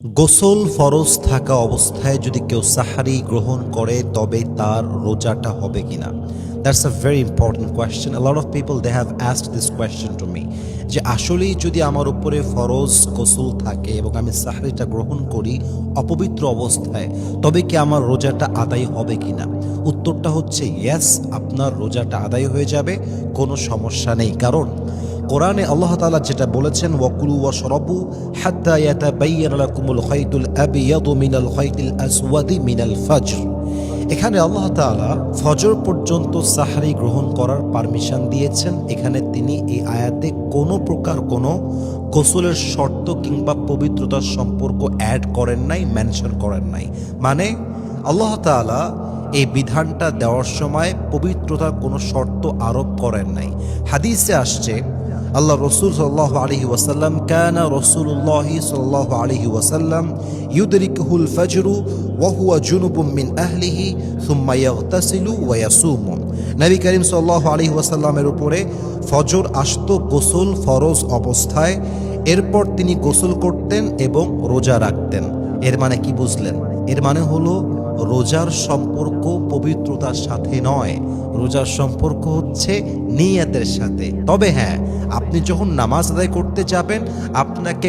গোসল ফরজ থাকা অবস্থায় যদি কেউ সাহারি গ্রহণ করে তবে তার রোজাটা হবে কিনা? That's a very important question. A lot of people they have asked this question to me, যে আসলেই যদি আমার উপরে ফরজ গোসল থাকে এবং আমি সাহারিটা গ্রহণ করি অপবিত্র অবস্থায়, তবে কি আমার রোজাটা আদায় হবে কিনা? উত্তরটা হচ্ছে ইয়েস, আপনার রোজাটা আদায় হয়ে যাবে, কোনো সমস্যা নেই। কারণ কোরআনে আল্লাহ তাআলা যেটা বলেছেন, ওয়াকুলু ওয়াশরাবু হাত্তা ইয়াতাবায়্যানা লাকুমুল খাইতুল আবিয়াদু মিনাল খাইতিল আসওয়াদি মিনাল ফজর। এখানে আল্লাহ তাআলা ফজর পর্যন্ত সাহরি গ্রহণ করার পারমিশন দিয়েছেন। এখানে তিনি এই আয়াতে কোনো প্রকার কোনো গোসলের শর্ত কিংবা পবিত্রতার সম্পর্ক অ্যাড করেন নাই, মেনশন করেন নাই। মানে আল্লাহ তাআলা এই বিধানটা দেওয়ার সময় পবিত্রতার কোনো শর্ত আরোপ করেন নাই। হাদিসে আসছে আল্লাহ রসুল সাল্লাল্লাহু আলাইহি ওয়াসাল্লাম, কানা রাসূলুল্লাহ সাল্লাল্লাহু আলাইহি ওয়াসাল্লাম ইউদরিকুহুল ফজরু ওয়া হুয়া জুনুবুম মিন আহলিহি সুম্মা ইয়াগতাসিলু ওয়া ইয়াসুমু। নবী করিম সাল্লাল্লাহু আলাইহি ওয়াসাল্লামের উপরে ফজর আসতো গোসল ফরজ অবস্থায়, এরপর তিনি গোসল করতেন এবং রোজা রাখতেন। এর মানে কি বুঝলেন? এর মানে হলো রোজার সম্পর্ক পবিত্রতার সাথে নয়, রোজার সম্পর্ক হচ্ছে নিয়তের সাথে। তবে হ্যাঁ, আপনি যখন নামাজ আদায় করতে যাবেন আপনাকে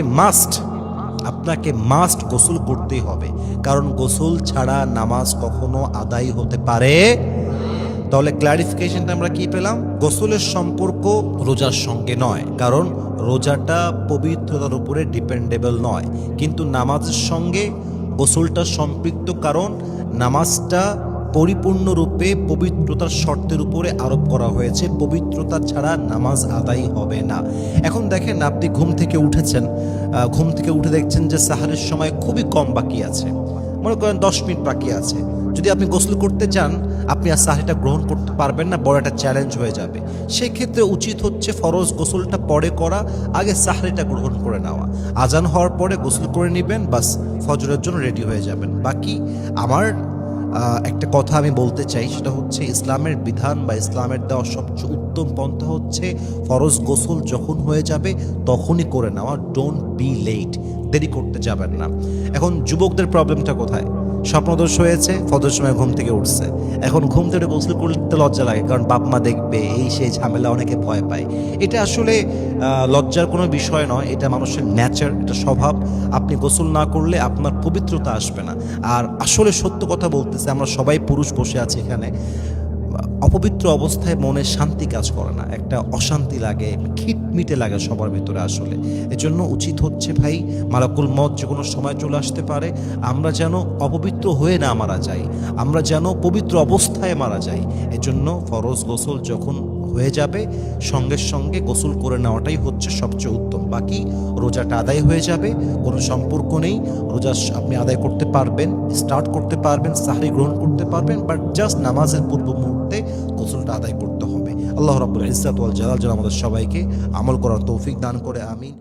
মাস্ট গোসল করতেই হবে, কারণ গোসল ছাড়া নামাজ কখনো আদায় হতে পারে। তাহলে ক্লারিফিকেশনটা আমরা কি পেলাম? গোসলের সম্পর্ক রোজার সঙ্গে নয়, কারণ রোজাটা পবিত্রতার উপরে ডিপেন্ডেবল নয়, কিন্তু নামাজের সঙ্গে গোসলটা সম্পৃক্ত, কারণ নামাজটা পরিপূর্ণরূপে পবিত্রতার শর্তের উপরে আরোপ করা হয়েছে। পবিত্রতা ছাড়া নামাজ আদায় হবে না। এখন দেখেন, আপনি ঘুম থেকে উঠেছেন, ঘুম থেকে উঠে দেখছেন যে সাহারের সময় খুবই কম বাকি আছে, মনে করেন 10 মিনিট বাকি আছে। যদি আপনি গোসল করতে যান, আপনি আর সাহারিটা গ্রহণ করতে পারবেন না, বড় একটা চ্যালেঞ্জ হয়ে যাবে। সেই ক্ষেত্রে উচিত হচ্ছে ফরজ গোসলটা পরে করা, আগে সাহারিটা গ্রহণ করে নেওয়া। আজান হওয়ার পরে গোসল করে নেবেন, বাস ফজরের জন্য রেডি হয়ে যাবেন। বাকি আমার একটা কথা আমি বলতে চাই, সেটা হচ্ছে ইসলামের বিধান বা ইসলামের দেওয়া সবচেয়ে উত্তম পন্থা হচ্ছে ফরজ গোসল যখন হয়ে যাবে তখনই করে নেওয়া। ডোন্ট বি লেট, দেরি করতে যাবেন না। এখন যুবকদের প্রবলেমটা কোথায়? স্বপ্নদোষ হয়েছে, ফজরের সময় ঘুম থেকে উঠছে, এখন ঘুম থেকে গোসল করতে লজ্জা লাগে, কারণ বাপ মা দেখবে, এই সেই ঝামেলা, অনেকে ভয় পায়। এটা আসলে লজ্জার কোনো বিষয় নয়, এটা মানুষের নেচার, এটা স্বভাব। আপনি গোসল না করলে আপনার পবিত্রতা আসবে না। আর আসলে সত্য কথা বলতেছে, আমরা সবাই পুরুষ বসে আছি এখানে, অপবিত্র অবস্থায় মনে শান্তি কাজ করে না, একটা অশান্তি লাগে, খিটমিটে লাগে সবার ভিতরে। আসলে এজন্য উচিত হচ্ছে ভাই, মালাকুল মউত যে কোনো সময় চলে আসতে পারে, আমরা যেন অপবিত্র হয়ে না মারা যাই, আমরা যেন পবিত্র অবস্থায় মারা যাই। এজন্য ফরজ গোসল যখন হয়ে যাবে সঙ্গে সঙ্গে গোসল করে নেওয়াটাই হচ্ছে সবচেয়ে উত্তম। বাকি রোজাটা আদায় হয়ে যাবে, কোনো সম্পর্ক নেই। রোজা আপনি আদায় করতে পারবেন, স্টার্ট করতে পারবেন, সাহরি গ্রহণ করতে পারবেন, বাট জাস্ট নামাজের পূর্ব মুহূর্তে গোসলটা আদায় করতে হবে। আল্লাহ রাব্বুল ইজ্জত ওয়াল জালাল যেন আমাদের সবাইকে আমল করার তৌফিক দান করে, আমিন।